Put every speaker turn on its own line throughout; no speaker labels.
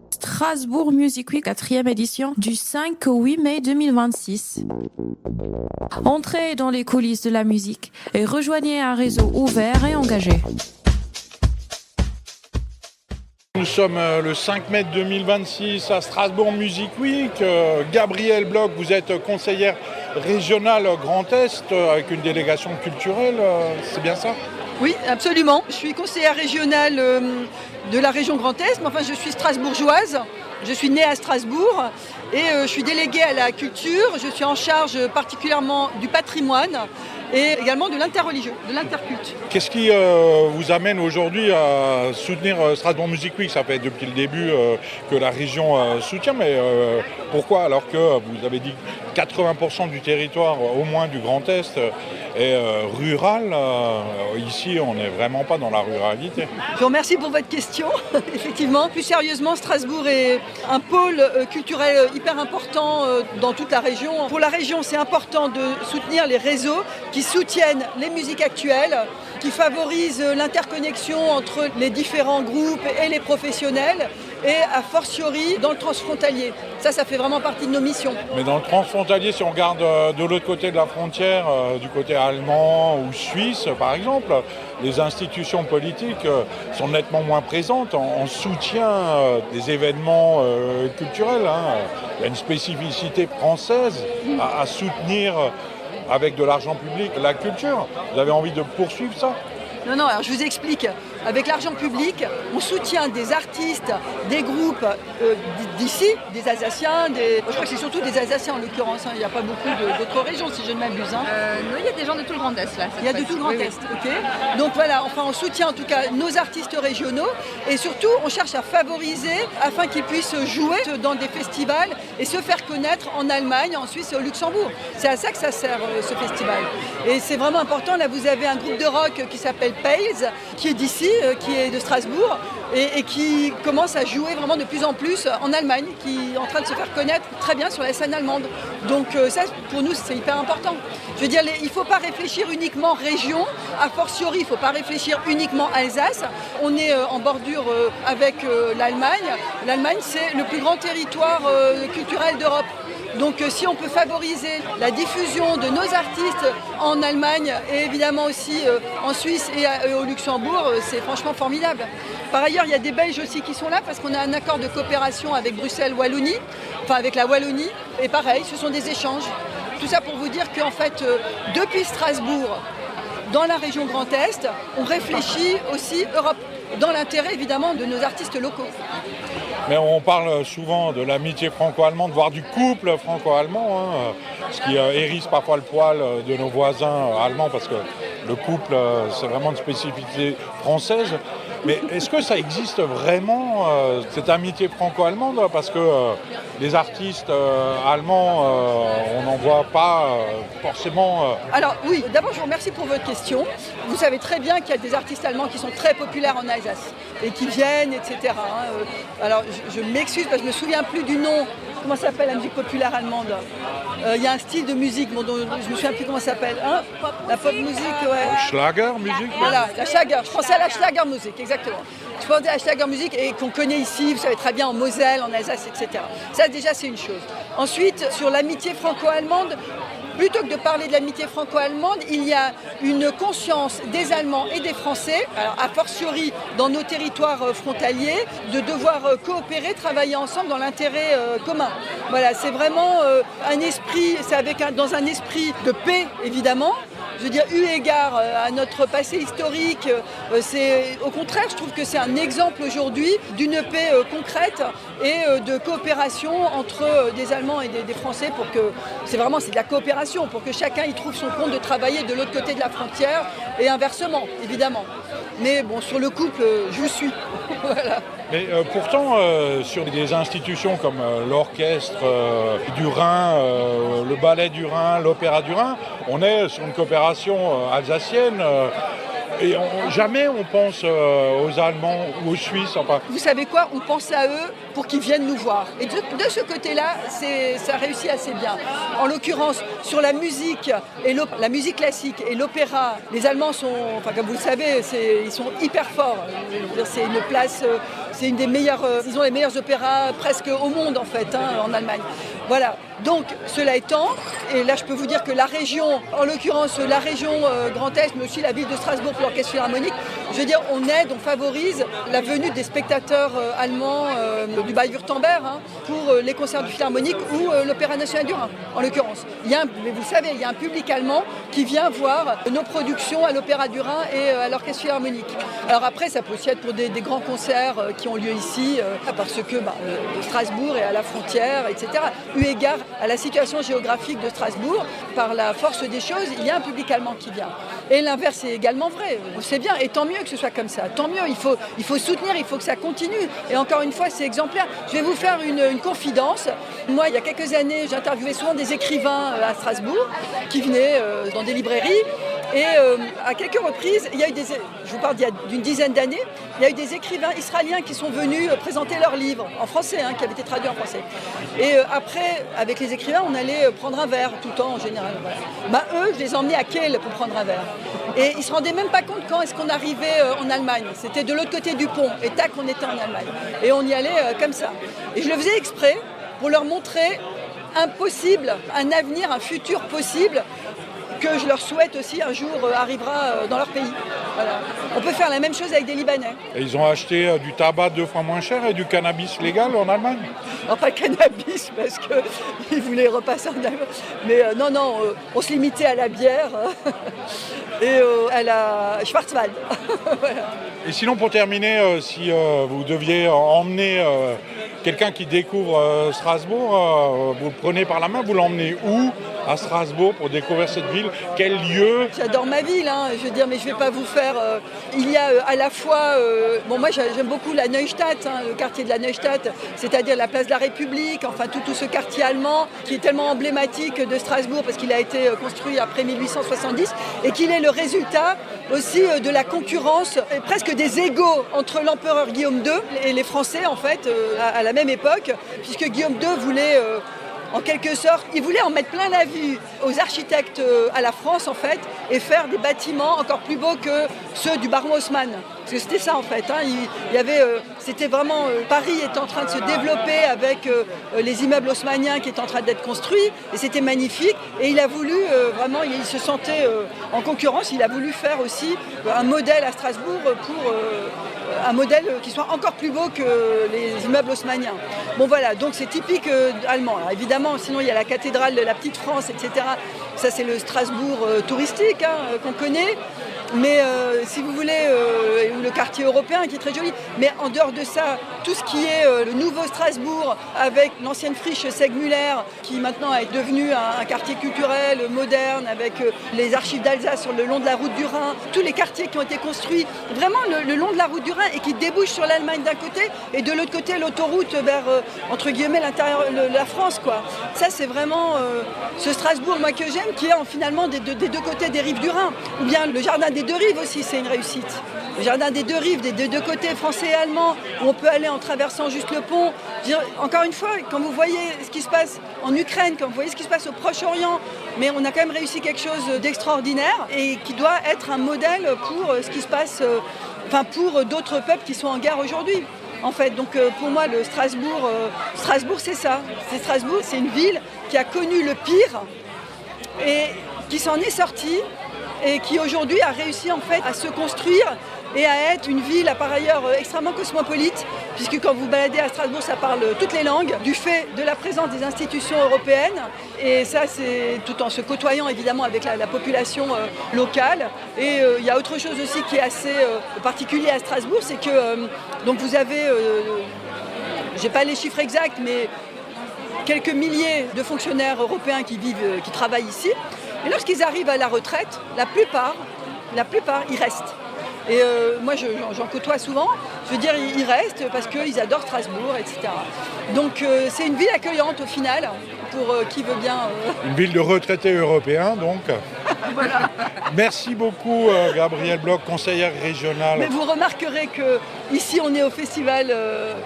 Strasbourg Music Week, 4e édition, du 5 au 8 mai 2026. Entrez dans les coulisses de la musique et rejoignez un réseau ouvert et engagé.
Nous sommes le 5 mai 2026 à Strasbourg Music Week. Gabrielle Bloch, vous êtes conseillère régionale Grand Est avec une délégation culturelle, c'est bien ça ?
Oui, absolument. Je suis conseillère régionale de la région Grand Est, mais enfin je suis strasbourgeoise. Je suis née à Strasbourg et je suis déléguée à la culture. Je suis en charge particulièrement du patrimoine et également de l'interreligieux, de l'interculte.
Qu'est-ce qui vous amène aujourd'hui à soutenir Strasbourg Music Week ? Ça fait depuis le début que la région soutient, mais pourquoi alors que vous avez dit 80% du territoire, au moins du Grand Est, est rural. Ici, on n'est vraiment pas dans la ruralité.
Je vous remercie pour votre question. Effectivement, plus sérieusement, Strasbourg est un pôle culturel hyper important dans toute la région. Pour la région, c'est important de soutenir les réseaux qui soutiennent les musiques actuelles, qui favorisent l'interconnexion entre les différents groupes et les professionnels, et a fortiori dans le transfrontalier. Ça fait vraiment partie de nos missions.
Mais dans le transfrontalier, si on regarde de l'autre côté de la frontière, du côté allemand ou suisse par exemple, les institutions politiques sont nettement moins présentes en soutien des événements culturels. Il y a une spécificité française à soutenir avec de l'argent public la culture. Vous avez envie de poursuivre ça ?
Non, alors je vous explique. Avec l'argent public, on soutient des artistes, des groupes d'ici, des Alsaciens, je crois que c'est surtout des Alsaciens en l'occurrence, il n'y a pas beaucoup d'autres régions si je ne m'abuse.
Non, il y a des gens de tout le Grand Est là.
Il y a de tout le Grand Est, ok. Donc voilà, enfin on soutient en tout cas nos artistes régionaux et surtout on cherche à favoriser afin qu'ils puissent jouer dans des festivals et se faire connaître en Allemagne, en Suisse et au Luxembourg. C'est à ça que ça sert ce festival. Et c'est vraiment important, là vous avez un groupe de rock qui s'appelle Pales, qui est d'ici, qui est de Strasbourg et qui commence à jouer vraiment de plus en plus en Allemagne, qui est en train de se faire connaître très bien sur la scène allemande. Donc ça, pour nous, c'est hyper important. Je veux dire, il ne faut pas réfléchir uniquement région, a fortiori, il ne faut pas réfléchir uniquement Alsace. On est en bordure avec l'Allemagne. L'Allemagne, c'est le plus grand territoire culturel d'Europe. Donc si on peut favoriser la diffusion de nos artistes en Allemagne et évidemment aussi en Suisse et au Luxembourg, c'est franchement formidable. Par ailleurs, il y a des Belges aussi qui sont là parce qu'on a un accord de coopération avec Bruxelles-Wallonie, enfin avec la Wallonie. Et pareil, ce sont des échanges. Tout ça pour vous dire qu'en fait, depuis Strasbourg, dans la région Grand Est, on réfléchit aussi Europe, dans l'intérêt évidemment de nos artistes locaux.
Mais on parle souvent de l'amitié franco-allemande, voire du couple franco-allemand, ce qui hérisse parfois le poil de nos voisins allemands, parce que le couple, c'est vraiment une spécificité française. Mais est-ce que ça existe vraiment, cette amitié franco-allemande ? Parce que les artistes allemands, on n'en voit pas forcément...
Alors oui, d'abord je vous remercie pour votre question. Vous savez très bien qu'il y a des artistes allemands qui sont très populaires en Alsace et qui viennent, etc. Alors je m'excuse parce que je ne me souviens plus du nom. Comment ça s'appelle la musique populaire allemande ? Il y a un style de musique dont je ne me souviens plus comment ça s'appelle. La pop musique, ouais.
Schlager musique ?
Voilà, la Schlager. Je pensais à la Schlager musique, exactement. Je pensais à la Schlager musique et qu'on connaît ici, vous savez très bien, en Moselle, en Alsace, etc. Ça déjà c'est une chose. Ensuite, sur l'amitié franco-allemande, plutôt que de parler de l'amitié franco-allemande, il y a une conscience des Allemands et des Français, alors a fortiori dans nos territoires frontaliers, de devoir coopérer, travailler ensemble dans l'intérêt commun. Voilà, c'est vraiment un esprit, dans un esprit de paix évidemment. Je veux dire, eu égard à notre passé historique, c'est au contraire, je trouve que c'est un exemple aujourd'hui d'une paix concrète et de coopération entre des Allemands et des Français pour que c'est de la coopération pour que chacun y trouve son compte de travailler de l'autre côté de la frontière et inversement, évidemment. Mais bon, sur le couple, je vous suis. Voilà.
Mais pourtant, sur des institutions comme l'orchestre du Rhin, le ballet du Rhin, l'opéra du Rhin, on est sur une coopération alsacienne. Et jamais on pense aux Allemands ou aux Suisses. Enfin.
Vous savez quoi ? On pense à eux pour qu'ils viennent nous voir. Et de ce côté-là, ça réussit assez bien. En l'occurrence, sur la musique, la musique classique et l'opéra, les Allemands sont, comme vous le savez, ils sont hyper forts. C'est une place, c'est une des meilleures, ils ont les meilleurs opéras presque au monde en fait, en Allemagne. Voilà, donc cela étant, et là je peux vous dire que la région, en l'occurrence la région Grand Est, mais aussi la ville de Strasbourg pour l'orchestre philharmonique, je veux dire, on aide, on favorise la venue des spectateurs allemands du Baden-Württemberg pour les concerts du philharmonique ou l'Opéra national du Rhin, en l'occurrence. Mais vous savez, il y a un public allemand qui vient voir nos productions à l'Opéra du Rhin et à l'orchestre philharmonique. Alors après, ça peut aussi être pour des grands concerts qui ont lieu ici, parce que Strasbourg est à la frontière, etc. Eu égard à la situation géographique de Strasbourg, par la force des choses, il y a un public allemand qui vient. Et l'inverse est également vrai. C'est bien, et tant mieux que ce soit comme ça. Tant mieux, il faut soutenir, il faut que ça continue. Et encore une fois, c'est exemplaire. Je vais vous faire une confidence. Moi, il y a quelques années, j'interviewais souvent des écrivains à Strasbourg qui venaient dans des librairies. Et à quelques reprises, je vous parle d'une dizaine d'années, il y a eu des écrivains israéliens qui sont venus présenter leurs livres en français, qui avaient été traduits en français. Et après, avec les écrivains, on allait prendre un verre tout le temps en général. Voilà. Eux, je les emmenais à Kiel pour prendre un verre. Et ils ne se rendaient même pas compte quand est-ce qu'on arrivait en Allemagne. C'était de l'autre côté du pont. Et tac, on était en Allemagne. Et on y allait comme ça. Et je le faisais exprès pour leur montrer un possible, un avenir, un futur possible, que je leur souhaite aussi un jour arrivera dans leur pays. Voilà. On peut faire la même chose avec des Libanais.
Et ils ont acheté du tabac 2 fois moins cher et du cannabis légal en Allemagne?
Alors pas le cannabis parce qu'ils voulaient repasser en Allemagne. Mais non, on se limitait à la bière et à la Schwarzwald. Voilà.
Et sinon, pour terminer, si vous deviez emmener quelqu'un qui découvre Strasbourg, vous le prenez par la main, vous l'emmenez où à Strasbourg pour découvrir cette ville? Quel lieu?
J'adore ma ville, je veux dire, mais je ne vais pas vous faire... il y a à la fois... moi j'aime beaucoup la Neustadt, le quartier de la Neustadt, c'est-à-dire la place de la République, enfin tout ce quartier allemand qui est tellement emblématique de Strasbourg parce qu'il a été construit après 1870 et qu'il est le résultat aussi de la concurrence, presque des égaux entre l'empereur Guillaume II et les Français en fait, à la même époque, puisque Guillaume II voulait... en quelque sorte, il voulait en mettre plein la vue aux architectes à la France en fait et faire des bâtiments encore plus beaux que ceux du baron Haussmann. Parce que c'était ça en fait. Il y avait, c'était vraiment Paris est en train de se développer avec les immeubles haussmanniens qui étaient en train d'être construits et c'était magnifique. Et il a voulu vraiment, il se sentait en concurrence. Il a voulu faire aussi un modèle à Strasbourg pour un modèle qui soit encore plus beau que les immeubles haussmanniens. Bon voilà, donc c'est typique allemand. Alors, évidemment, sinon il y a la cathédrale de la Petite France, etc. Ça c'est le Strasbourg touristique qu'on connaît. Mais si vous voulez, le quartier européen qui est très joli. Mais en dehors de ça, tout ce qui est le nouveau Strasbourg avec l'ancienne friche Segmüller qui maintenant est devenue un quartier culturel moderne avec les archives d'Alsace sur le long de la route du Rhin, tous les quartiers qui ont été construits vraiment le long de la route du Rhin et qui débouchent sur l'Allemagne d'un côté et de l'autre côté l'autoroute vers, entre guillemets, l'intérieur de la France, quoi. Ça c'est vraiment ce Strasbourg moi que j'aime qui est finalement des deux côtés des rives du Rhin. Ou bien le jardin des deux rives aussi, c'est une réussite. Le jardin des deux rives, des deux côtés français et allemands, où on peut aller en traversant juste le pont. Encore une fois, quand vous voyez ce qui se passe en Ukraine, quand vous voyez ce qui se passe au Proche-Orient, mais on a quand même réussi quelque chose d'extraordinaire et qui doit être un modèle pour ce qui se passe, pour d'autres peuples qui sont en guerre aujourd'hui. En fait, donc pour moi, le Strasbourg, c'est ça. C'est Strasbourg, c'est une ville qui a connu le pire et qui s'en est sortie et qui aujourd'hui a réussi en fait à se construire et à être une ville par ailleurs extrêmement cosmopolite, puisque quand vous baladez à Strasbourg, ça parle toutes les langues, du fait de la présence des institutions européennes, et ça c'est tout en se côtoyant évidemment avec la population locale. Et il y a autre chose aussi qui est assez particulier à Strasbourg, c'est que donc vous avez, j'ai pas les chiffres exacts, mais quelques milliers de fonctionnaires européens qui travaillent ici. Et lorsqu'ils arrivent à la retraite, la plupart, ils restent. Et moi, j'en côtoie souvent. Je veux dire, ils restent parce qu'ils adorent Strasbourg, etc. Donc, c'est une ville accueillante au final, pour qui veut bien...
Une ville de retraités européens, donc.
Voilà.
Merci beaucoup, Gabrielle Bloch, conseillère régionale.
Mais vous remarquerez qu'ici, on est au festival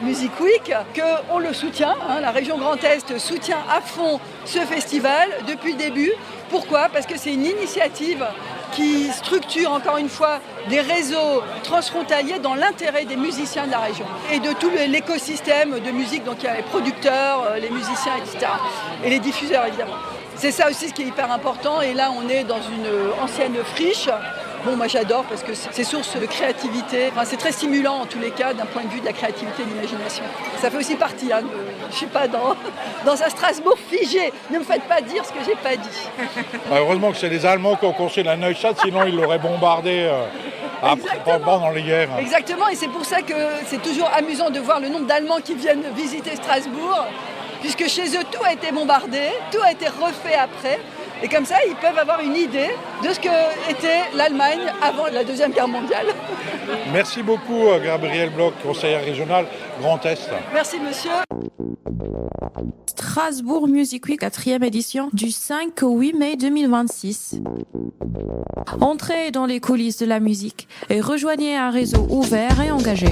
Music Week, qu'on le soutient. La région Grand Est soutient à fond ce festival depuis le début. Pourquoi ? Parce que c'est une initiative qui structure encore une fois des réseaux transfrontaliers dans l'intérêt des musiciens de la région et de tout l'écosystème de musique. Donc il y a les producteurs, les musiciens, etc. Et les diffuseurs, évidemment. C'est ça aussi ce qui est hyper important. Et là, on est dans une ancienne friche. Bon, moi j'adore parce que c'est source de créativité. Enfin, c'est très stimulant en tous les cas d'un point de vue de la créativité et de l'imagination. Ça fait aussi partie. Hein, je ne suis pas dans un Strasbourg figé. Ne me faites pas dire ce que j'ai pas dit.
Heureusement que c'est les Allemands qui ont construit la Neustadt, sinon ils l'auraient bombardé pendant les guerres.
Exactement, et c'est pour ça que c'est toujours amusant de voir le nombre d'Allemands qui viennent visiter Strasbourg, puisque chez eux tout a été bombardé, tout a été refait après. Et comme ça, ils peuvent avoir une idée de ce qu'était l'Allemagne avant la Deuxième Guerre mondiale.
Merci beaucoup, Gabrielle Bloch, conseillère régionale Grand Est.
Merci, monsieur.
Strasbourg Music Week, 4e édition, du 5 au 8 mai 2026. Entrez dans les coulisses de la musique et rejoignez un réseau ouvert et engagé.